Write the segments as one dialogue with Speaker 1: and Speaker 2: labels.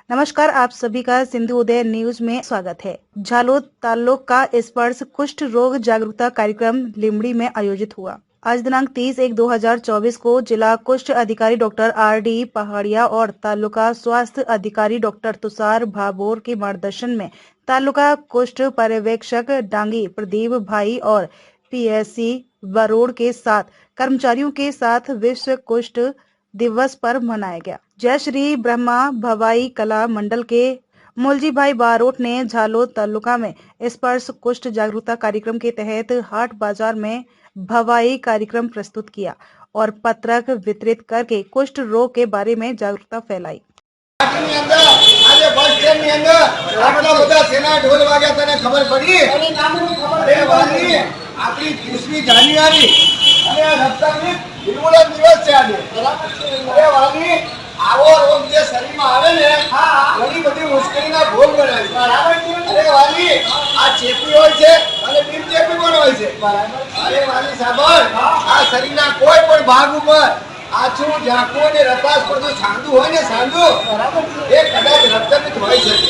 Speaker 1: नमस्कार, आप सभी का सिंधु उदय न्यूज में स्वागत है। झालोद तालुका का स्पर्श कुष्ठ रोग जागरूकता कार्यक्रम लिमड़ी में आयोजित हुआ। आज दिनांक 30/1/2024 को जिला कुष्ठ अधिकारी डॉक्टर R.D. पहाड़िया और तालुका स्वास्थ्य अधिकारी डॉक्टर तुषार भाभोर के मार्गदर्शन में तालुका कुष्ठ पर्यवेक्षक डांगी प्रदीप भाई और PSC बरोड़ के साथ कर्मचारियों के साथ विश्व कुष्ठ दिवस पर मनाया गया। जय श्री ब्रह्मा भवाई कला मंडल के मुलजी भाई बारोट ने झालोद तालुका में स्पर्श कुष्ठ जागरूकता कार्यक्रम के तहत हाट बाजार में भवाई कार्यक्रम प्रस्तुत किया और पत्रक वितरित करके कुष्ठ रोग के बारे में जागरूकता फैलाई।
Speaker 2: આપણી 30મી જાન્યુઆરી અને રક્તની નિર્મૂલન દિવસ છે આજે. અરે વાલી, આવો રોગ જે શરીરમાં આવે ને ઘણી બધી મુશ્કેલીના ભોગ બને છે. અરે વાલી, આ ચેપી હોય છે અને બિનચેપી પણ હોય છે. અરે વાલી સાંભળ, આ શરીરના કોઈ પણ ભાગ ઉપર આછું ઝાંખું અને રતાશ પડતું સાંધું હોય ને સાંધું એ કદાચ રક્તપિત્ત હોઈ શકે.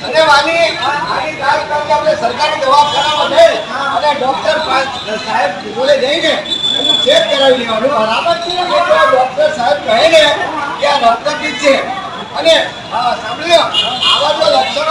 Speaker 2: અને વાલી, આની તાત્કાલિક આપણે સરકારી દવાખાનામાં જઈ અને ડોક્ટર સાહેબ જોડે જઈને એનું ચેક કરાવી લેવાનું. બરાબર છે. ડોક્ટર સાહેબ કહે ને કે આ રક્તપિત્ત છે અને સાંભળ્યો આવા જો લક્ષણો